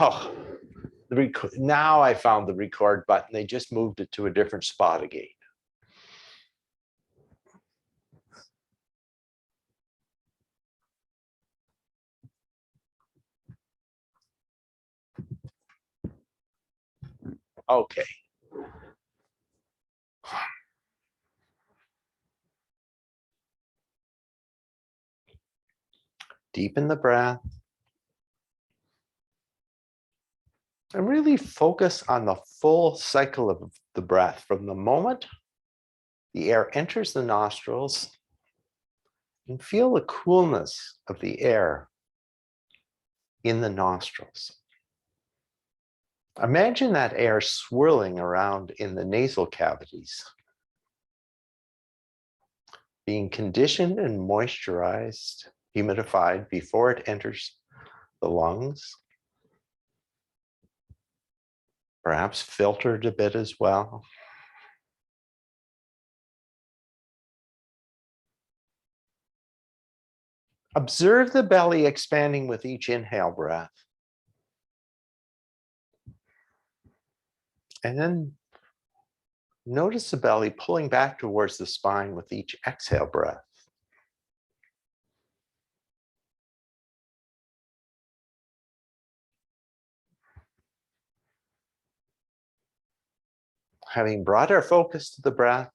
Oh, now I found the record button. They just moved it to a different spot again. Okay. Deepen the breath. And really focus on the full cycle of the breath from the moment the air enters the nostrils, and feel the coolness of the air in the nostrils. Imagine that air swirling around in the nasal cavities, being conditioned and moisturized, humidified before it enters the lungs, perhaps filtered a bit as well. Observe the belly expanding with each inhale breath. And then notice the belly pulling back towards the spine with each exhale breath. Having brought our focus to the breath,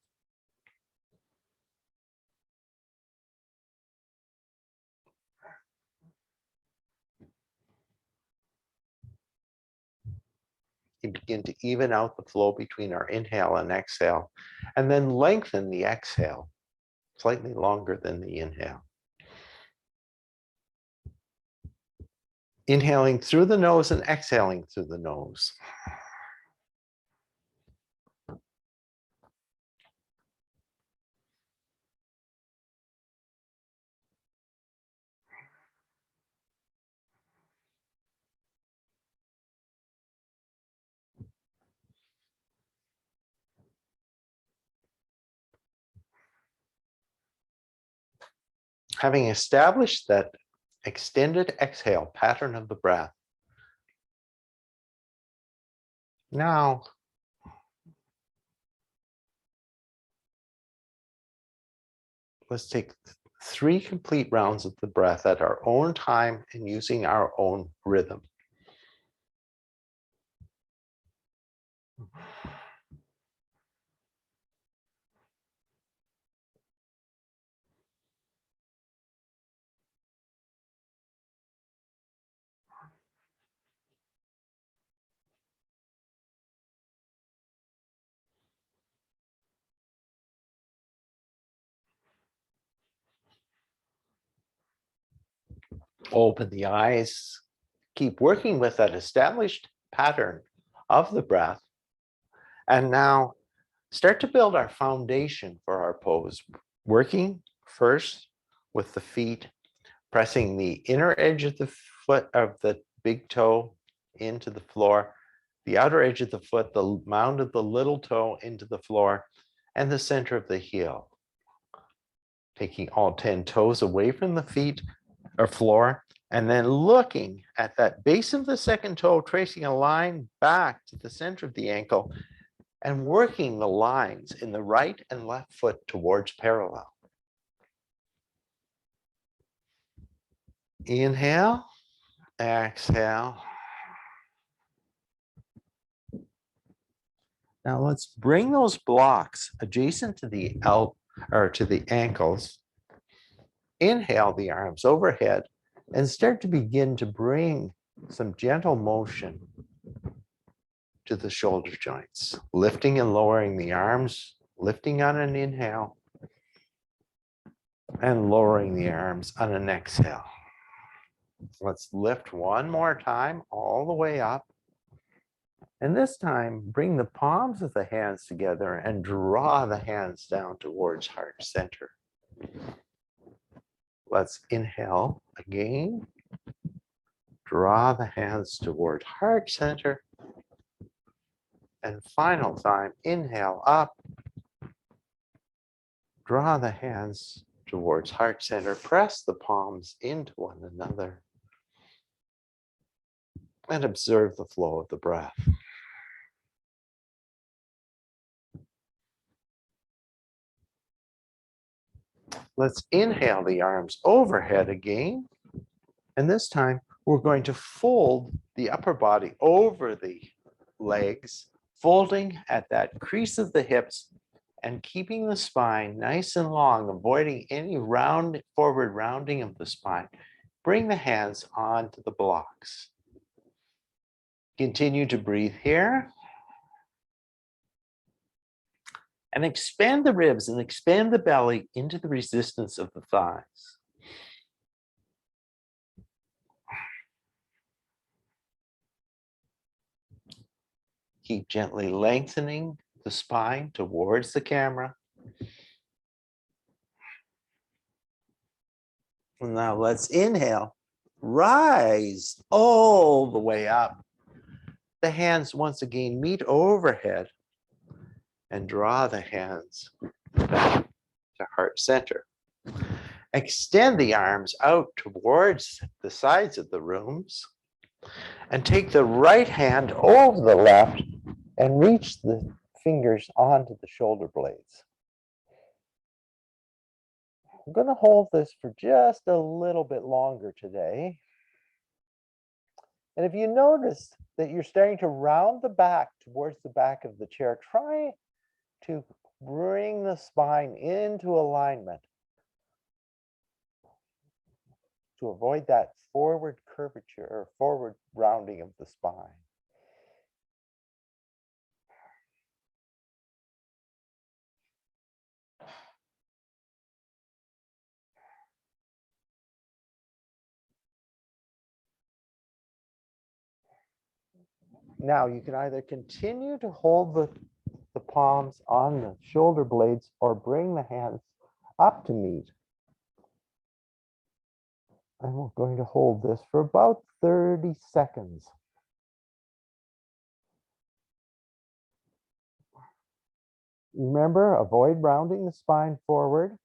you begin to even out the flow between our inhale and exhale, and then lengthen the exhale, slightly longer than the inhale. Inhaling through the nose and exhaling through the nose. Having established that extended exhale pattern of the breath, now let's take 3 complete rounds of the breath at our own time and using our own rhythm. Open the eyes. Keep working with that established pattern of the breath. And now start to build our foundation for our pose. Working first with the feet, pressing the inner edge of the foot of the big toe into the floor, the outer edge of the foot, the mound of the little toe into the floor, and the center of the heel. Taking all 10 toes away from the feet or floor, and then looking at that base of the second toe, tracing a line back to the center of the ankle and working the lines in the right and left foot towards parallel. Inhale, exhale. Now let's bring those blocks adjacent to the ankles. Inhale the arms overhead and start to begin to bring some gentle motion to the shoulder joints, lifting and lowering the arms, lifting on an inhale and lowering the arms on an exhale. Let's lift one more time all the way up. And this time, bring the palms of the hands together and draw the hands down towards heart center. Let's inhale again. Draw the hands toward heart center. And final time, inhale up. Draw the hands towards heart center. Press the palms into one another. and observe the flow of the breath. Let's inhale the arms overhead again. And this time we're going to fold the upper body over the legs, folding at that crease of the hips and keeping the spine nice and long, avoiding any forward rounding of the spine. Bring the hands onto the blocks. Continue to breathe here. And expand the ribs and expand the belly into the resistance of the thighs. Keep gently lengthening the spine towards the camera. And now let's inhale, rise all the way up. The hands once again meet overhead and draw the hands back to heart center. Extend the arms out towards the sides of the rooms and take the right hand over the left and reach the fingers onto the shoulder blades. I'm going to hold this for just a little bit longer today. And if you notice that you're starting to round the back towards the back of the chair, try to bring the spine into alignment to avoid that forward curvature or forward rounding of the spine. Now you can either continue to hold the palms on the shoulder blades or bring the hands up to meet. And we're going to hold this for about 30 seconds. Remember, avoid rounding the spine forward.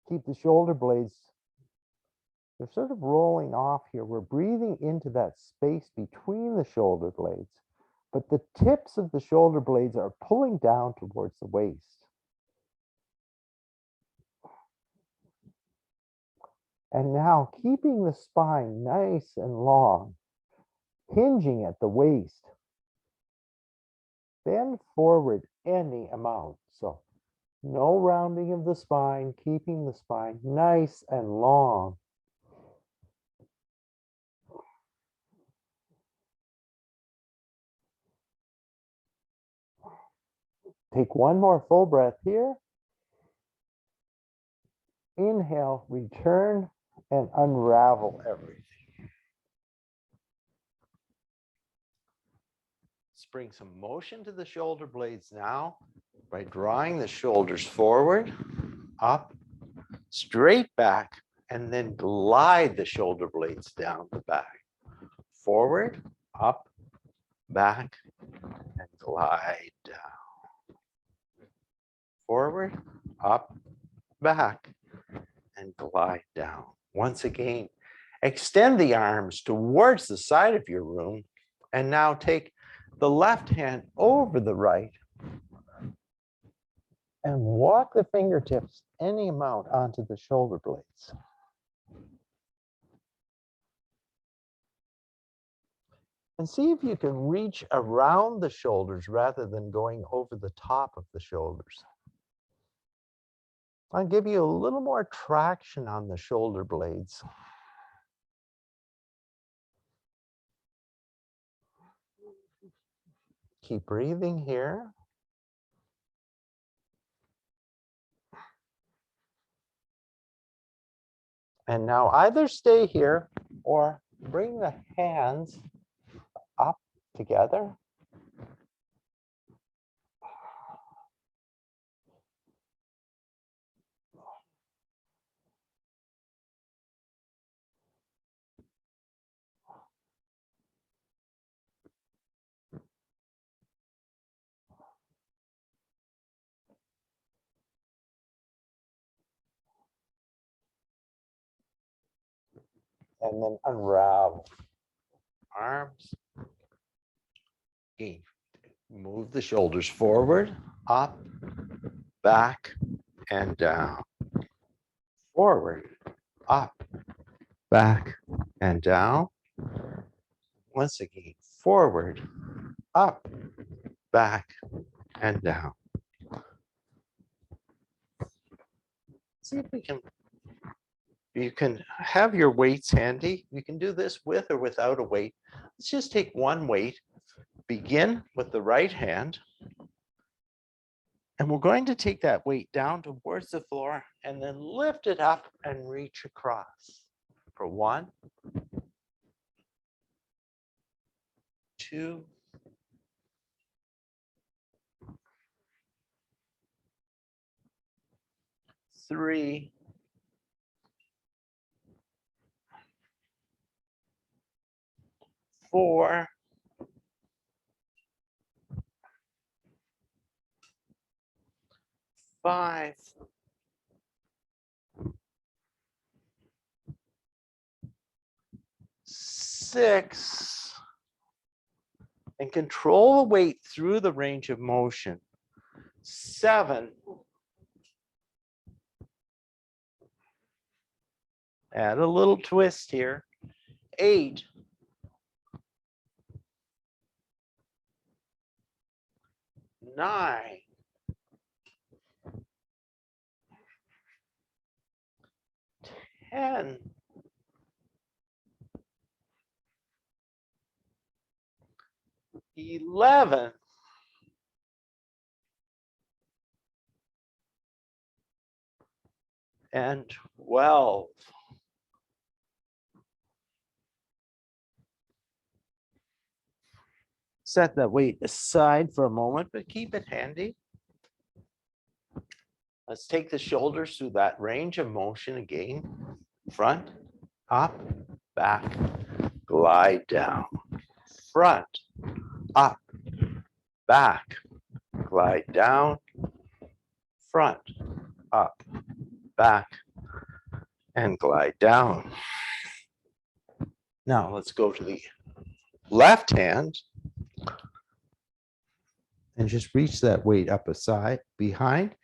Keep the shoulder blades, they're sort of rolling off here. We're breathing into that space between the shoulder blades, but the tips of the shoulder blades are pulling down towards the waist. And now keeping the spine nice and long, hinging at the waist. Bend forward any amount. So no rounding of the spine, keeping the spine nice and long. Take one more full breath here. Inhale, return, and unravel everything. Let's bring some motion to the shoulder blades now by drawing the shoulders forward, up, straight back, and then glide the shoulder blades down the back. Forward, up, back, and glide down. Forward, up, back, and glide down. Once again, extend the arms towards the side of your room, and now take the left hand over the right and walk the fingertips any amount onto the shoulder blades. And see if you can reach around the shoulders rather than going over the top of the shoulders. I'll give you a little more traction on the shoulder blades. Keep breathing here. And now either stay here or bring the hands up together. and then unravel. Arms. Again, move the shoulders forward, up, back, and down. Forward, up, back, and down. Once again, forward, up, back, and down. See if we can, you can have your weights handy. You can do this with or without a weight. Let's just take one weight. Begin with the right hand. And we're going to take that weight down towards the floor and then lift it up and reach across. For 1, 2, 3, 4, 5, 6, and control the weight through the range of motion. 7, add a little twist here. 8, 9, 10, 11, 12. Set that weight aside for a moment, but keep it handy. Let's take the shoulders through that range of motion again. Front, up, back, glide down. Front, up, back, glide down. Front, up, back, and glide down. Now let's go to the left hand and just reach that weight up aside, behind,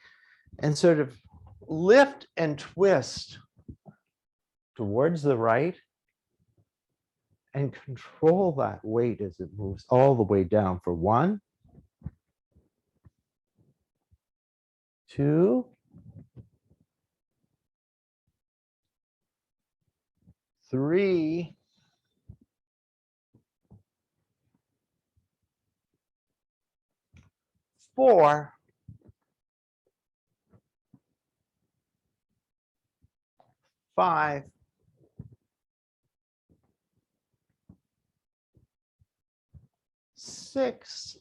and sort of lift and twist towards the right and control that weight as it moves all the way down for 1, 2, 3, 4, 5, 6,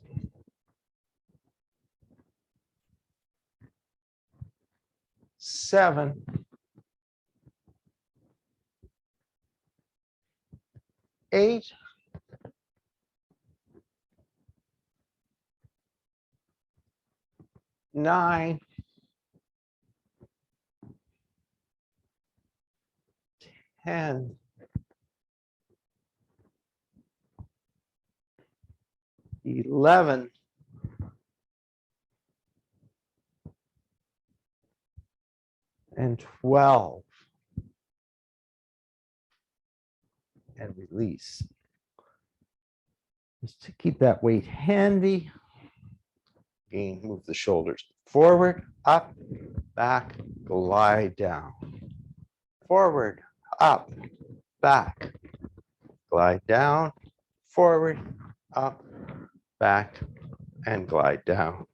7, 8, 9, 10, 11, and 12. And release. Just to keep that weight handy. Again, move the shoulders forward, up, back, glide down. Forward, up, back, glide down. Forward, up, back, and glide down.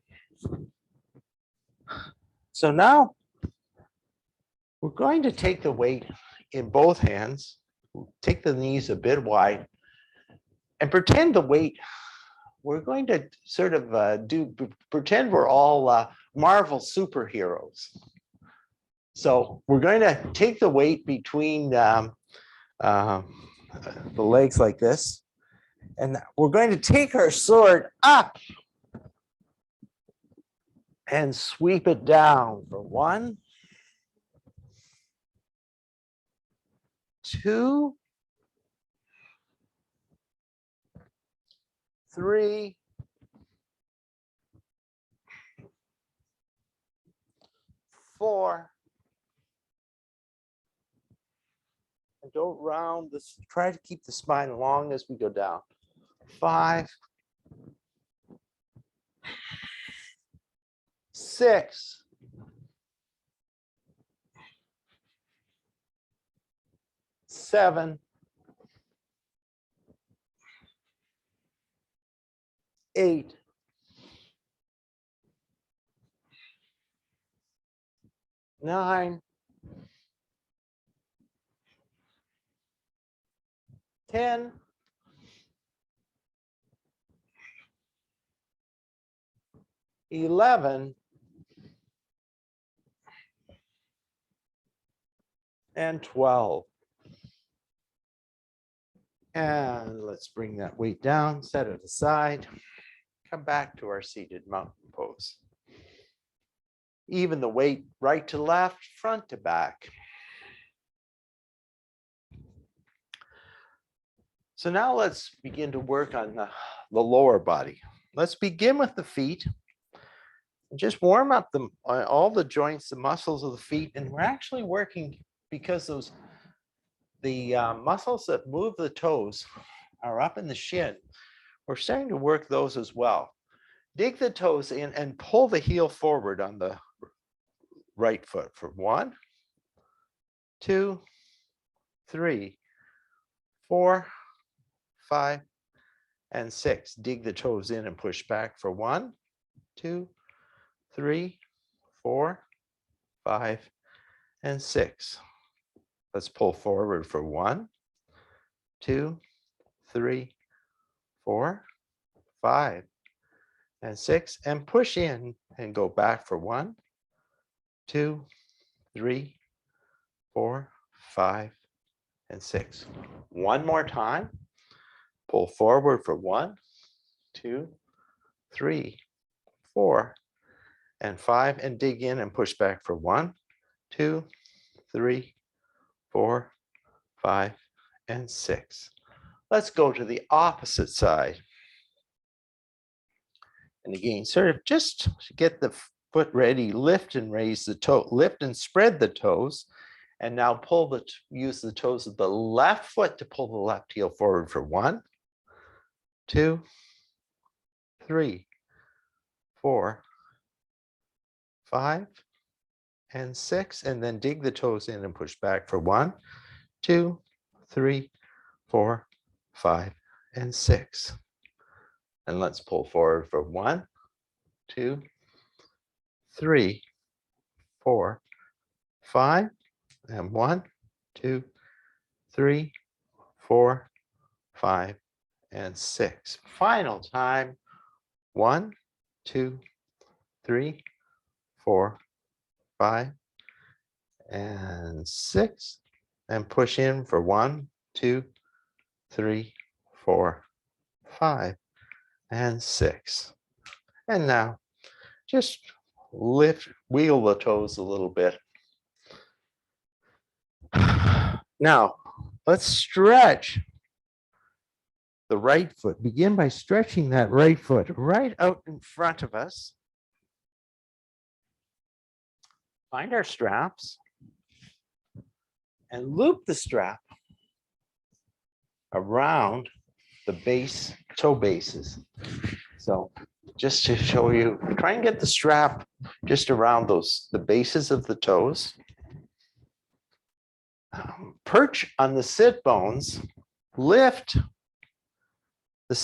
So now we're going to take the weight in both hands, take the knees a bit wide, and pretend the weight, we're going to sort of pretend we're all Marvel superheroes. So we're going to take the weight between the legs like this, and we're going to take our sword up and sweep it down for 1, 2, 3, 4, and don't round this. Try to keep the spine long as we go down. 5, 6, 7, 8, 9, 10, 11, and 12. And let's bring that weight down, set it aside, come back to our seated mountain pose. Even the weight right to left, front to back. So now let's begin to work on the lower body. Let's begin with the feet. Just warm up all the joints, the muscles of the feet, and we're actually working because the muscles that move the toes are up in the shin. We're starting to work those as well. Dig the toes in and pull the heel forward on the right foot for 1, 2, 3, 4, 5, and 6. Dig the toes in and push back for 1, 2, 3, 4, 5, and 6. Let's pull forward for 1, 2, 3, 4, 5, and 6, and push in and go back for 1, 2, 3, 4, 5, and 6. One more time. Pull forward for 1, 2, 3, 4, and 5, and dig in and push back for 1, 2, 3, 4, 5, and 6. Let's go to the opposite side. And again, sort of just get the foot ready, lift and raise the toe, lift and spread the toes. And now use the toes of the left foot to pull the left heel forward for 1, 2, 3, 4, 5, and 6. And then dig the toes in and push back for 1, 2, 3, 4, 5, and 6. And let's pull forward for 1, 2, 3, 4, 5, and 1, 2, 3, 4, 5, and 6. Final time. 1, 2, 3, 4, 5, and 6. And push in for 1, 2, 3, 4, 5, and 6. And now just wheel the toes a little bit. Now let's stretch the right foot. Begin by stretching that right foot right out in front of us. Find our straps and loop the strap around the toe bases. So just to show you, try and get the strap just around the bases of the toes. Perch on the sit bones, lift the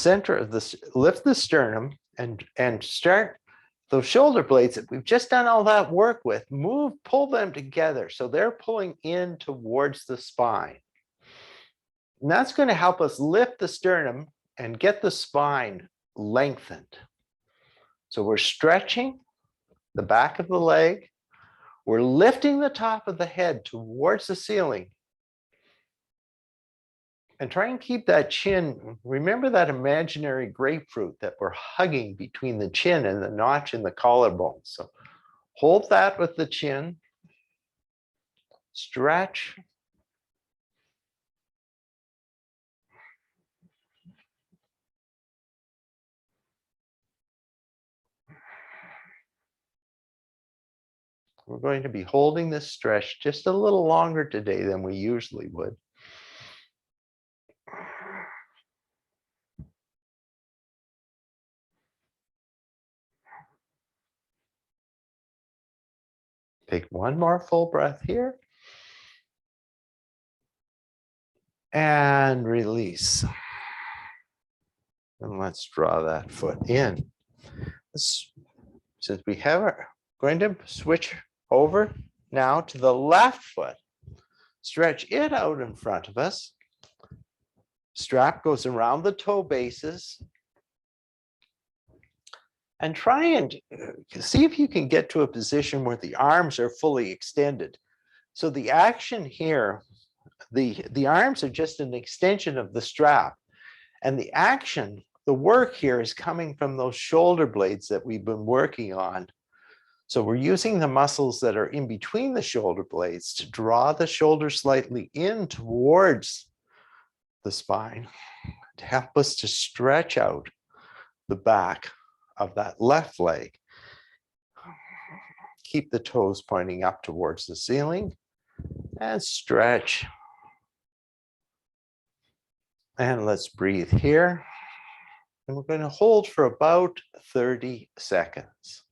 sternum and start those shoulder blades that we've just done all that work with, pull them together so they're pulling in towards the spine. And that's going to help us lift the sternum and get the spine lengthened. So we're stretching the back of the leg. We're lifting the top of the head towards the ceiling. And try and keep that chin. Remember that imaginary grapefruit that we're hugging between the chin and the notch in the collarbone. So hold that with the chin. Stretch. We're going to be holding this stretch just a little longer today than we usually would. Take one more full breath here. And release. And let's draw that foot in. Since we have our, going to switch over now to the left foot, stretch it out in front of us. Strap goes around the toe bases. And try and see if you can get to a position where the arms are fully extended. So the action here, the arms are just an extension of the strap. And the action, the work here is coming from those shoulder blades that we've been working on. So we're using the muscles that are in between the shoulder blades to draw the shoulder slightly in towards the spine to help us to stretch out the back of that left leg. Keep the toes pointing up towards the ceiling and stretch. And let's breathe here. And we're going to hold for about 30 seconds.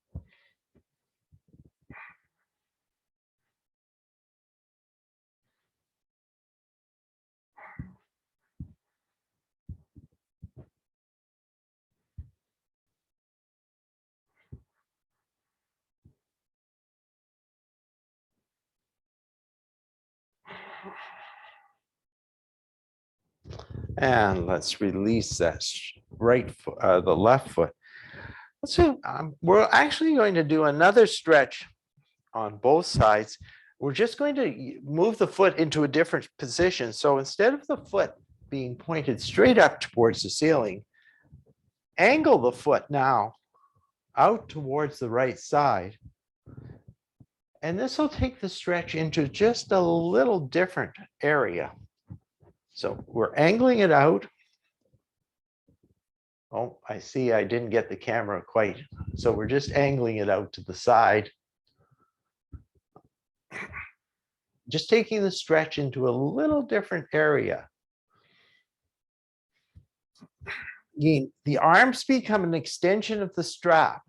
And let's release that right foot, the left foot. Let's see, we're actually going to do another stretch on both sides. We're just going to move the foot into a different position. So instead of the foot being pointed straight up towards the ceiling, angle the foot now out towards the right side. And this will take the stretch into just a little different area. So we're angling it out. Oh, I see I didn't get the camera quite. So we're just angling it out to the side. Just taking the stretch into a little different area. The arms become an extension of the strap.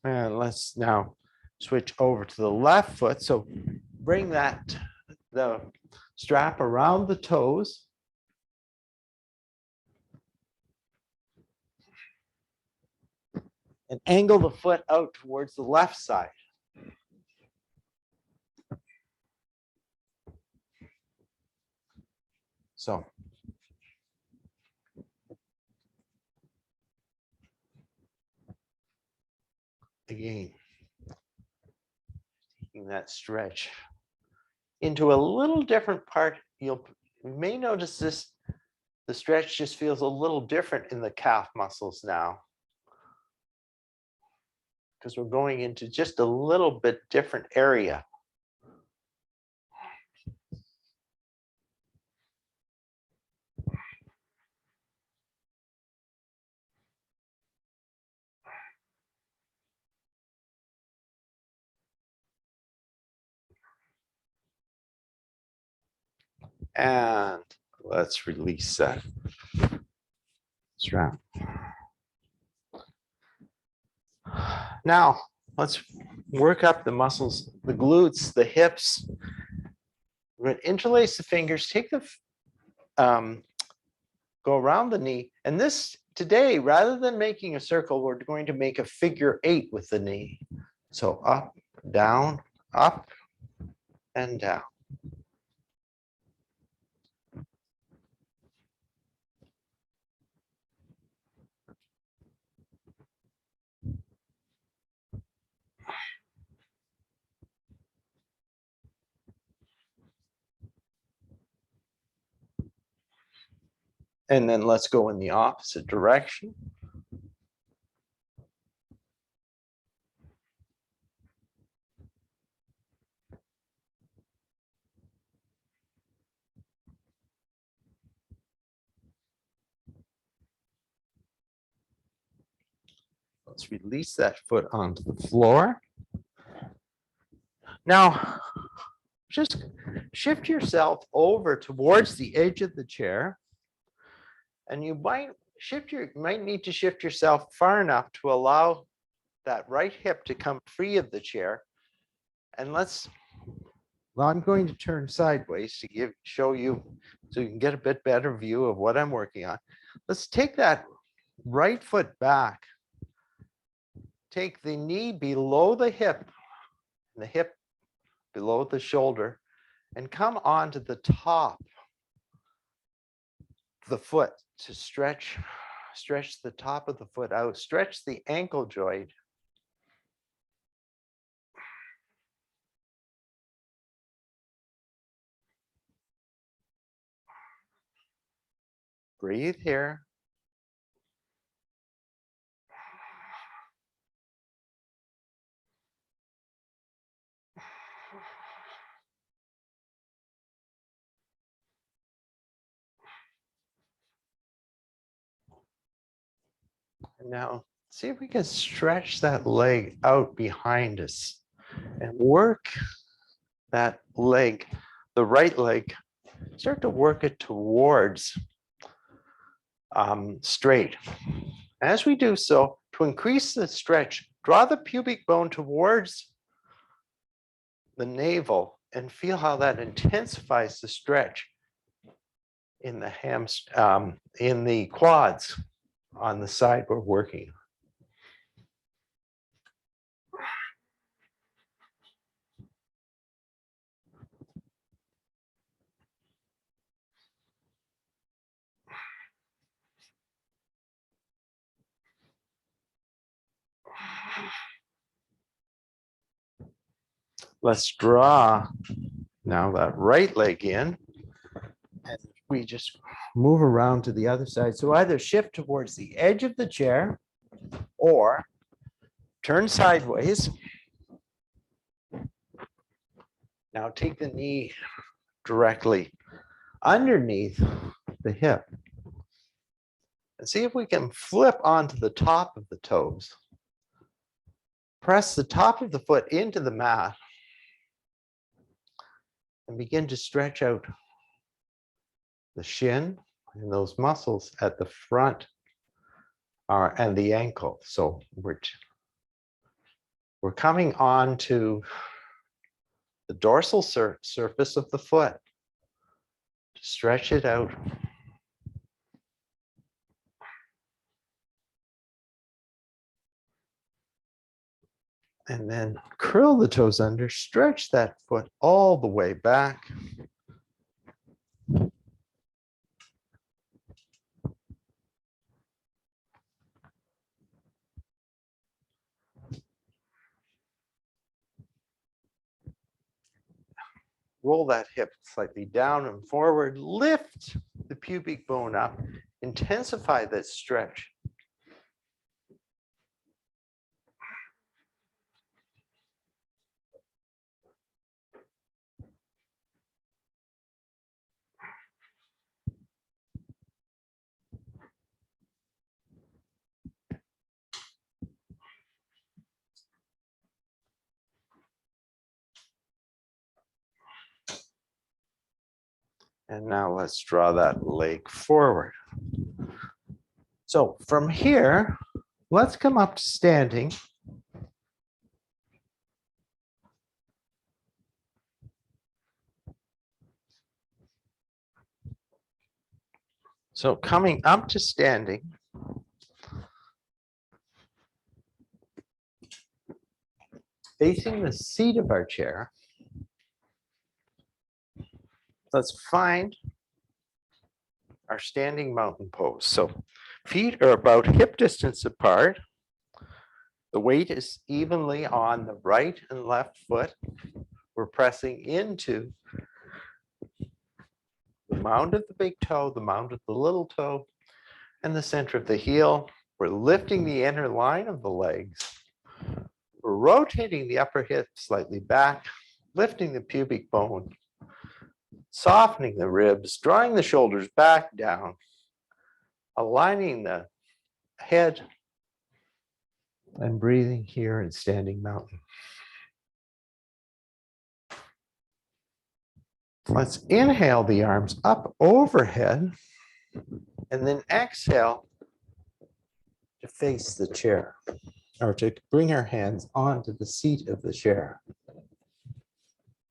And let's now switch over to the left foot. So bring the strap around the toes. And angle the foot out towards the left side. So again, taking that stretch into a little different part. You may notice this, the stretch just feels a little different in the calf muscles now, because we're going into just a little bit different area. And let's release that strap. Now, let's work up the muscles, the glutes, the hips. We're going to interlace the fingers, take the, go around the knee. And this, today, rather than making a circle, we're going to make a figure 8 with the knee. So up, and down. And then let's go in the opposite direction. Let's release that foot onto the floor. Now, just shift yourself over towards the edge of the chair, and you might need to shift yourself far enough to allow that right hip to come free of the chair. And well, I'm going to turn sideways to show you so you can get a bit better view of what I'm working on. Let's take that right foot back. Take the knee below the hip, and the hip below the shoulder, and come onto the top of the foot to stretch the top of the foot out, stretch the ankle joint. Breathe here. And now see if we can stretch that leg out behind us and work that leg, the right leg, start to work it towards straight. As we do so, to increase the stretch, draw the pubic bone towards the navel and feel how that intensifies the stretch in the in the quads on the side we're working. Let's draw now that right leg in, and we just move around to the other side. So either shift towards the edge of the chair or turn sideways. Now take the knee directly underneath the hip and see if we can flip onto the top of the toes. Press the top of the foot into the mat and begin to stretch out the shin and those muscles at the front and the ankle. So we're coming on to the dorsal surface of the foot. Stretch it out. And then curl the toes under, stretch that foot all the way back. Roll that hip slightly down and forward, lift the pubic bone up, intensify that stretch. And now let's draw that leg forward. So from here, let's come up to standing. So coming up to standing, facing the seat of our chair, let's find our standing mountain pose. So feet are about hip distance apart. The weight is evenly on the right and left foot. We're pressing into the mound of the big toe, the mound of the little toe, and the center of the heel. We're lifting the inner line of the legs. We're rotating the upper hip slightly back, lifting the pubic bone, softening the ribs, drawing the shoulders back down, aligning the head And breathing here in standing mountain. Let's inhale the arms up overhead and then exhale to face the chair or to bring our hands onto the seat of the chair.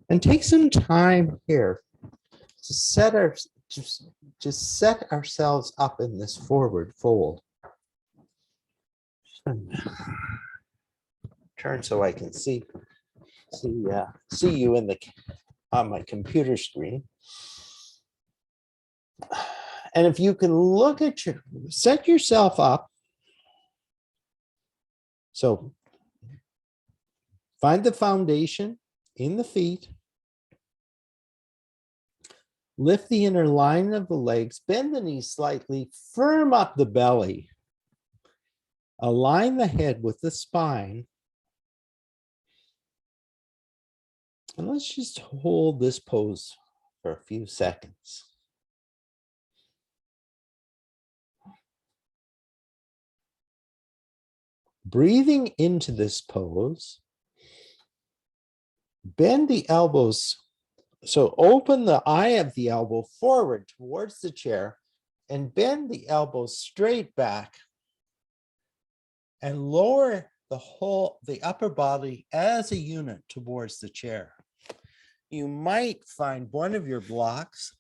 And take some time here to set ourselves up in this forward fold. Turn so I can see you on my computer screen. And if you can set yourself up. So find the foundation in the feet. Lift the inner line of the legs, bend the knees slightly, firm up the belly. Align the head with the spine. And let's just hold this pose for a few seconds. Breathing into this pose, bend the elbows. So open the eye of the elbow forward towards the chair and bend the elbows straight back and lower the upper body as a unit towards the chair. You might find one of your blocks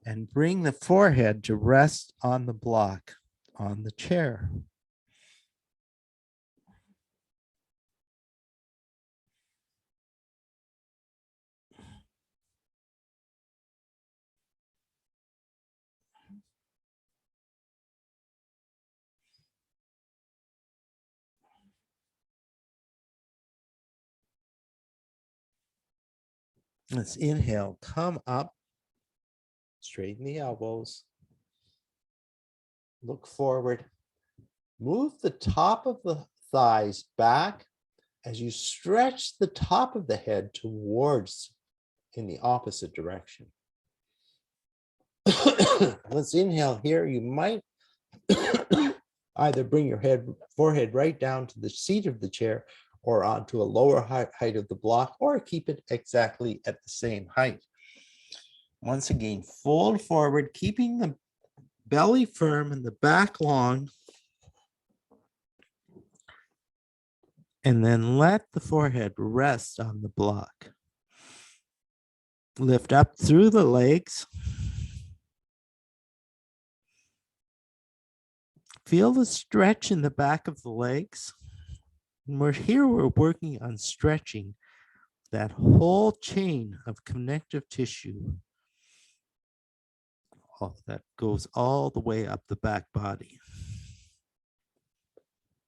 and bring the forehead to rest on the block on the chair. Let's inhale, come up, straighten the elbows, look forward, move the top of the thighs back as you stretch the top of the head towards in the opposite direction. Let's inhale here. You might either bring your forehead right down to the seat of the chair or onto a lower height of the block, or keep it exactly at the same height. Once again, fold forward, keeping the belly firm and the back long. And then let the forehead rest on the block. Lift up through the legs. Feel the stretch in the back of the legs. And we're working on stretching that whole chain of connective tissue that goes all the way up the back body.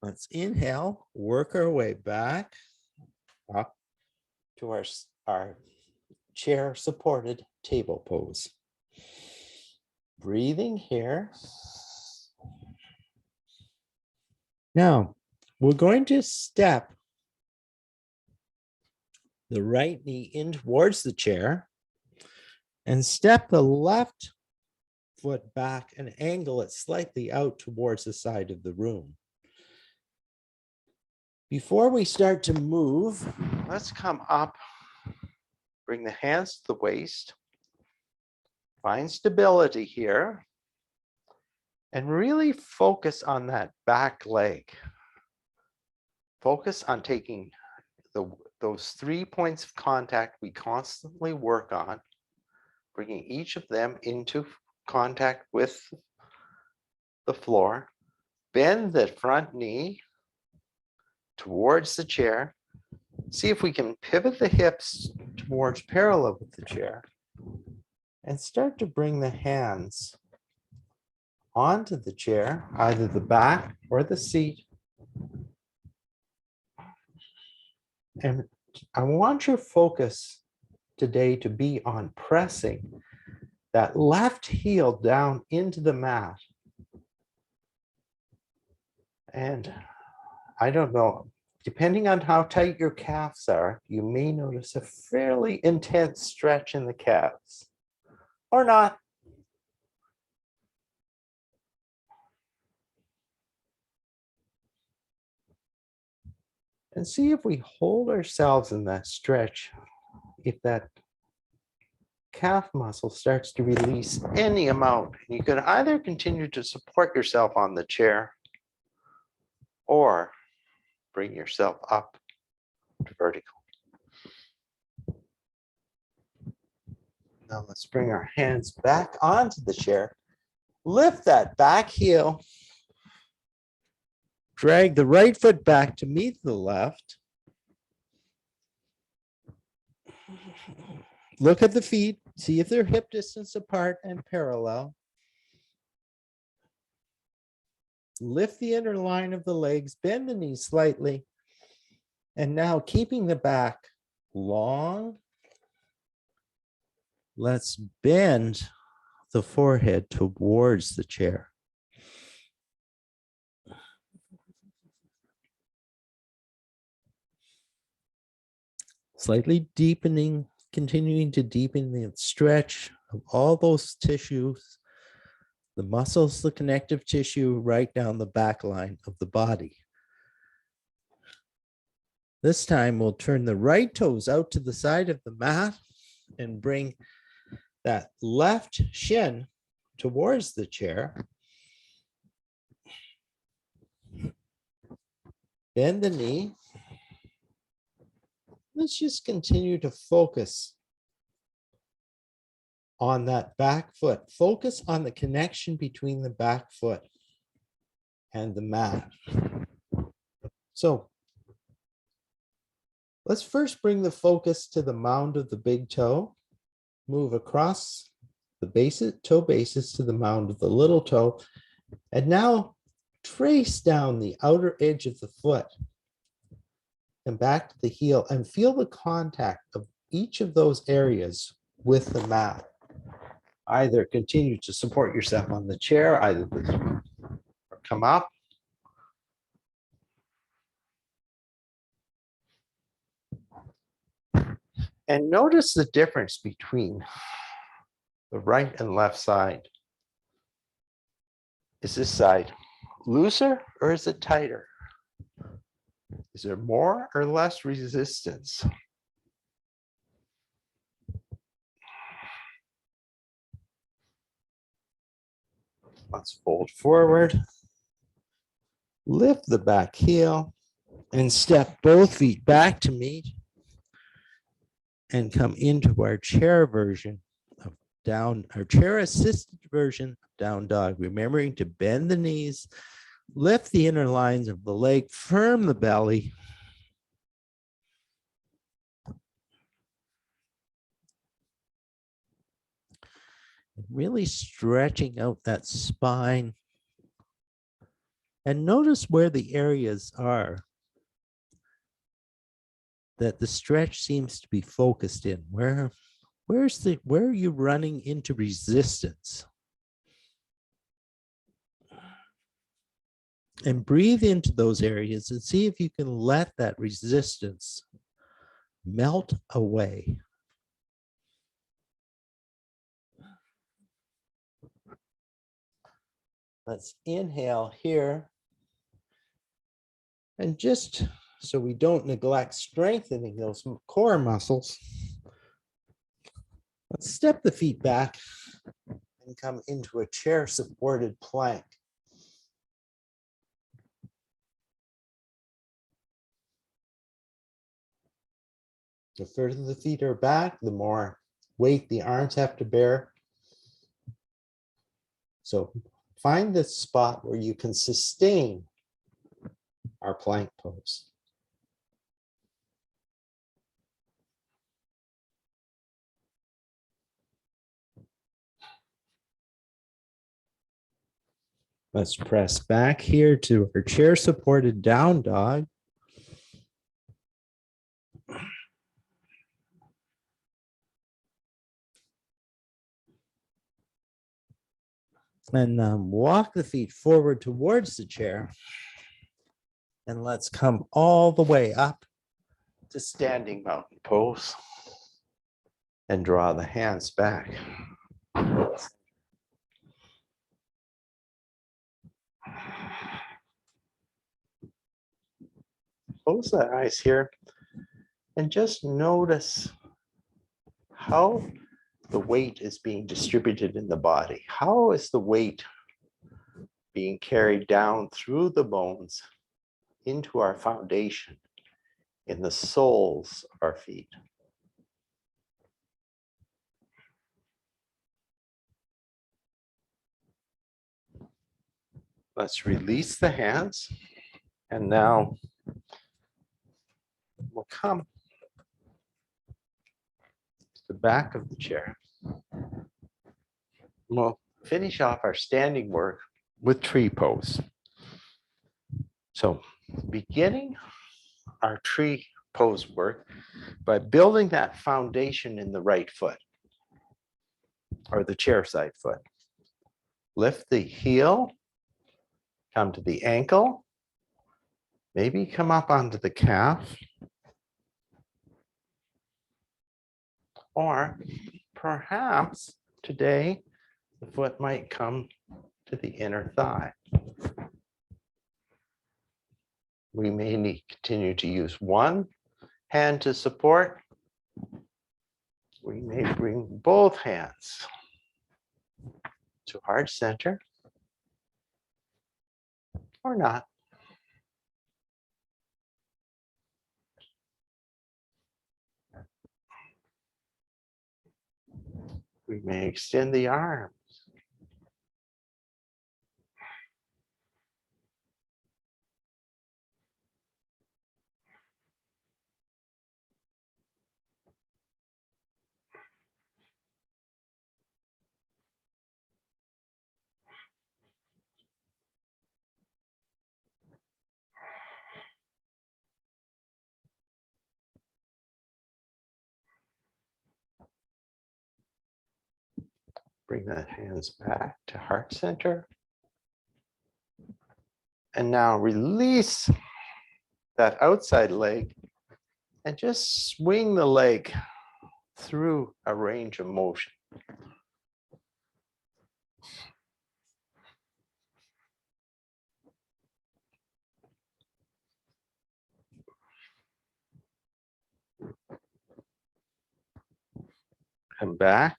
Let's inhale, work our way back up to our chair supported table pose. Breathing here. Now, we're going to step the right knee in towards the chair and step the left foot back and angle it slightly out towards the side of the room. Before we start to move, let's come up, bring the hands to the waist, find stability here, and really focus on that back leg. Focus on taking those 3 points of contact we constantly work on, bringing each of them into contact with the floor. Bend the front knee towards the chair. See if we can pivot the hips towards parallel with the chair and start to bring the hands onto the chair, either the back or the seat. And I want your focus today to be on pressing that left heel down into the mat. And I don't know, depending on how tight your calves are, you may notice a fairly intense stretch in the calves, or not. And see if we hold ourselves in that stretch, if that calf muscle starts to release any amount. You can either continue to support yourself on the chair or bring yourself up to vertical. Now let's bring our hands back onto the chair. Lift that back heel. Drag the right foot back to meet the left. Look at the feet. See if they're hip distance apart and parallel. Lift the inner line of the legs, bend the knees slightly. And now keeping the back long, let's bend the forehead towards the chair. Slightly deepening, continuing to deepen the stretch of all those tissues, the muscles, the connective tissue, right down the back line of the body. This time we'll turn the right toes out to the side of the mat and bring that left shin towards the chair. Bend the knee. Let's just continue to focus on that back foot. Focus on the connection between the back foot and the mat. So let's first bring the focus to the mound of the big toe. Move across the toe bases to the mound of the little toe. And now trace down the outer edge of the foot and back to the heel and feel the contact of each of those areas with the mat. Either continue to support yourself on the chair, or come up. And notice the difference between the right and left side. Is this side looser or is it tighter? Is there more or less resistance? Let's fold forward. Lift the back heel and step both feet back to meet and come into our chair version of down, our chair assisted version of down dog. Remembering to bend the knees, lift the inner lines of the leg, firm the belly. Really stretching out that spine. And notice where the areas are that the stretch seems to be focused in. Where are you running into resistance? And breathe into those areas and see if you can let that resistance melt away. Let's inhale here. And just so we don't neglect strengthening those core muscles, let's step the feet back and come into a chair supported plank. The further the feet are back, the more weight the arms have to bear. So find this spot where you can sustain our plank pose. Let's press back here to our chair supported down dog. And walk the feet forward towards the chair. And let's come all the way up to standing mountain pose. And draw the hands back. close the eyes here and just notice how the weight is being distributed in the body. How is the weight being carried down through the bones into our foundation in the soles of our feet? Let's release the hands. And now we'll come to the back of the chair. We'll finish off our standing work with tree pose. So beginning our tree pose work by building that foundation in the right foot or the chair side foot. Lift the heel, come to the ankle, maybe come up onto the calf, or perhaps today the foot might come to the inner thigh. We may need to continue to use one hand to support. We may bring both hands to heart center or not. We may extend the arms. Bring the hands back to heart center. And now release that outside leg and just swing the leg through a range of motion. Come back.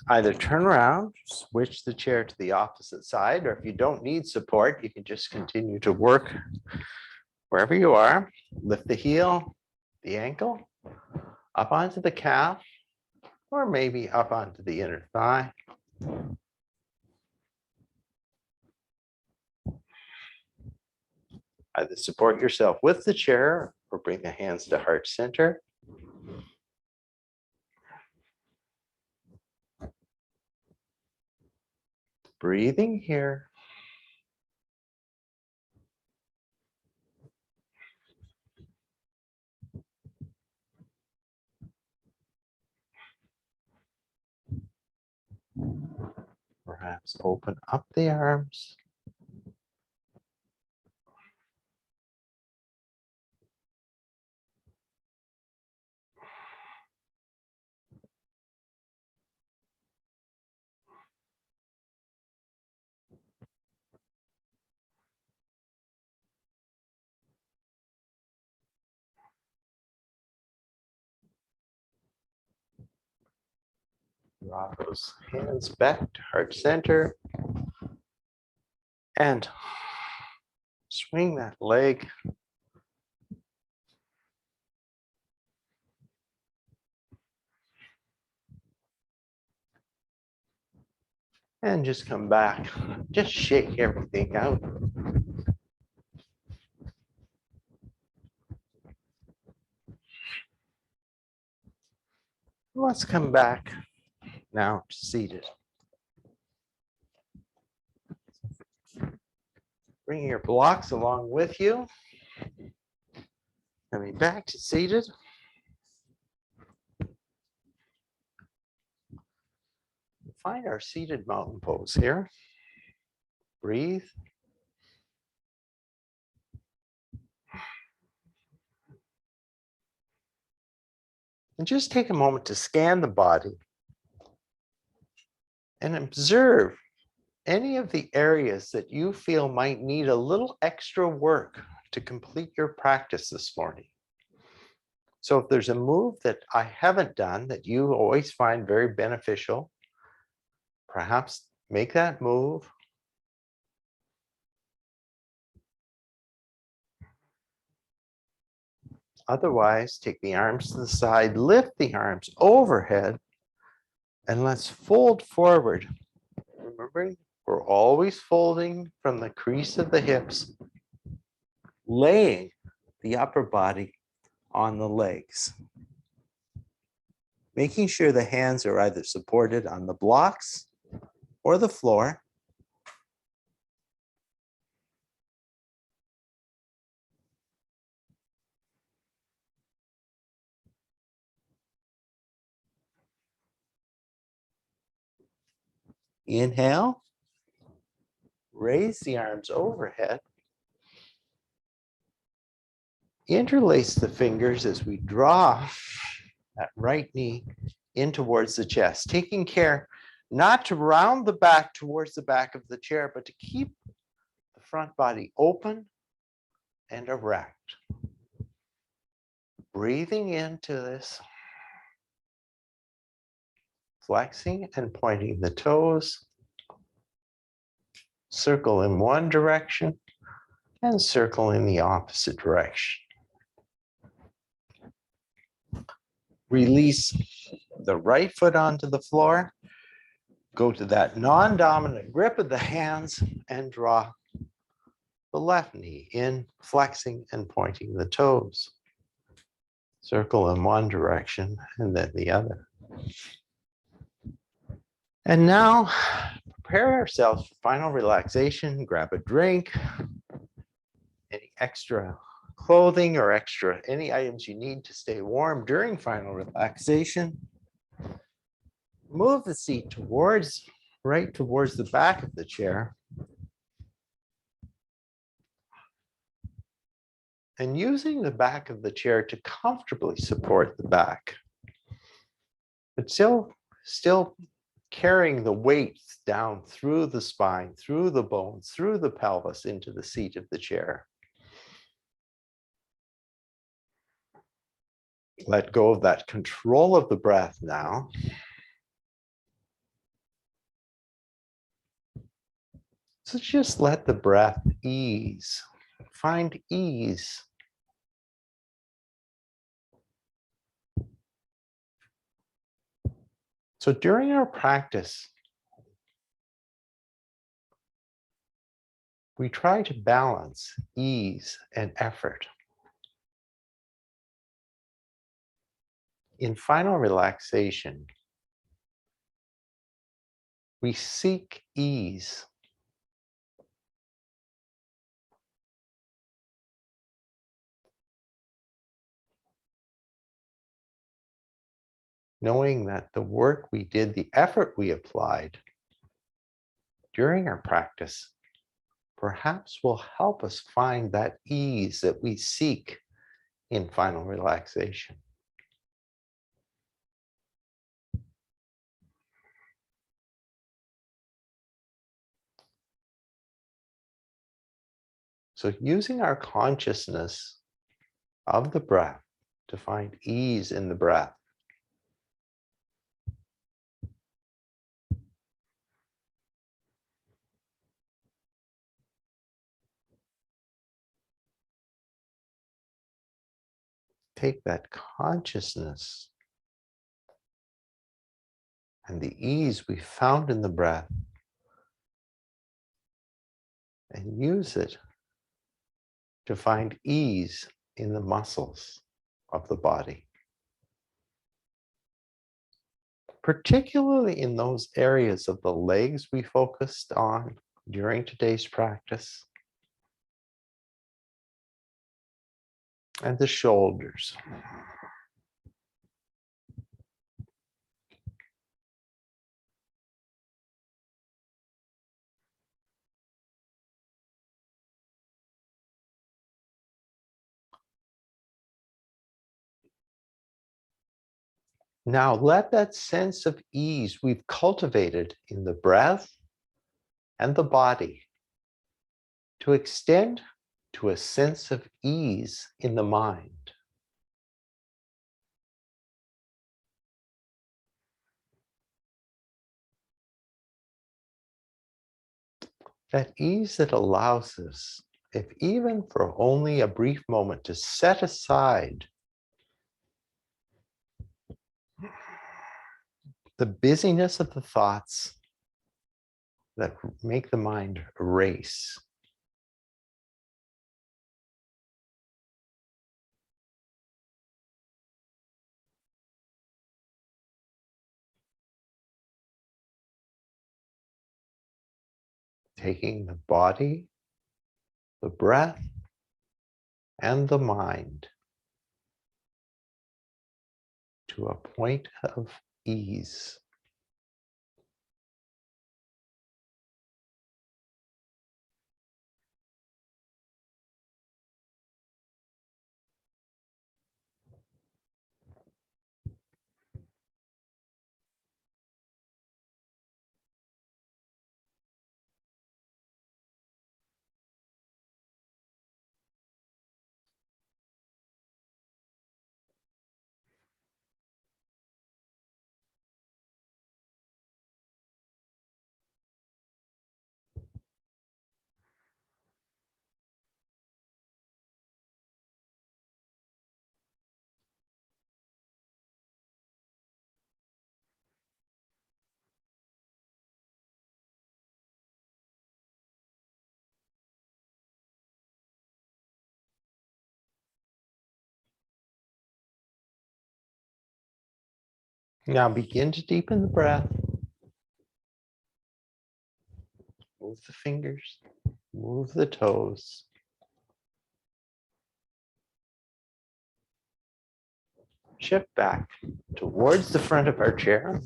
Either turn around, switch the chair to the opposite side, or if you don't need support, you can just continue to work wherever you are. Lift the heel, the ankle, up onto the calf, or maybe up onto the inner thigh. Either support yourself with the chair or bring the hands to heart center. Breathing here. Perhaps open up the arms. Draw those hands back to heart center. And swing that leg. And just come back. Just shake everything out. Let's come back now to seated. Bring your blocks along with you. Coming back to seated. Find our seated mountain pose here. Breathe. And just take a moment to scan the body and observe any of the areas that you feel might need a little extra work to complete your practice this morning. So if there's a move that I haven't done that you always find very beneficial, perhaps make that move. Otherwise, take the arms to the side, lift the arms overhead, and let's fold forward. Remembering, we're always folding from the crease of the hips, laying the upper body on the legs. Making sure the hands are either supported on the blocks or the floor. Inhale, raise the arms overhead. Interlace the fingers as we draw that right knee in towards the chest, taking care not to round the back towards the back of the chair, but to keep the front body open and erect. Breathing into this, flexing and pointing the toes, circle in one direction and circle in the opposite direction. Release the right foot onto the floor, go to that non-dominant grip of the hands and draw the left knee in, flexing and pointing the toes. Circle in one direction and then the other. And now prepare ourselves for final relaxation. Grab a drink, any extra clothing or any items you need to stay warm during final relaxation. Move the seat right towards the back of the chair. And using the back of the chair to comfortably support the back, but still carrying the weight down through the spine, through the bones, through the pelvis into the seat of the chair. Let go of that control of the breath now. So just let the breath ease. Find ease. So during our practice, we try to balance ease and effort. In final relaxation, we seek ease. Knowing that the work we did, the effort we applied during our practice, perhaps will help us find that ease that we seek in final relaxation. So using our consciousness of the breath to find ease in the breath. Take that consciousness and the ease we found in the breath and use it to find ease in the muscles of the body. Particularly in those areas of the legs we focused on during today's practice, and the shoulders. Now let that sense of ease we've cultivated in the breath and the body to extend to a sense of ease in the mind. That ease that allows us, if even for only a brief moment, to set aside the busyness of the thoughts that make the mind race. Taking the body, the breath, and the mind to a point of ease. Now begin to deepen the breath. Move the fingers, move the toes. Shift back towards the front of our chair.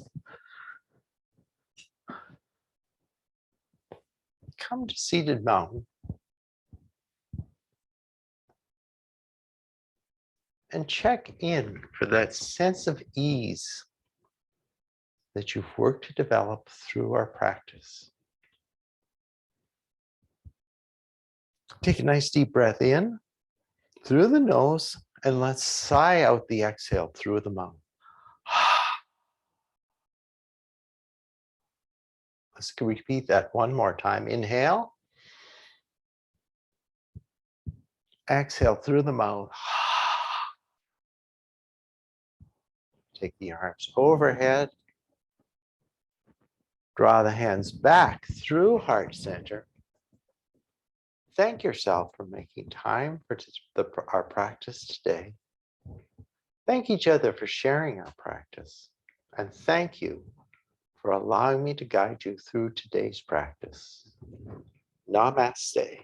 Come to seated mountain. And check in for that sense of ease that you've worked to develop through our practice. Take a nice deep breath in through the nose, and let's sigh out the exhale through the mouth. Let's repeat that one more time. Inhale. Exhale through the mouth. Take the arms overhead. Draw the hands back through heart center. Thank yourself for making time for our practice today. Thank each other for sharing our practice. And thank you for allowing me to guide you through today's practice. Namaste.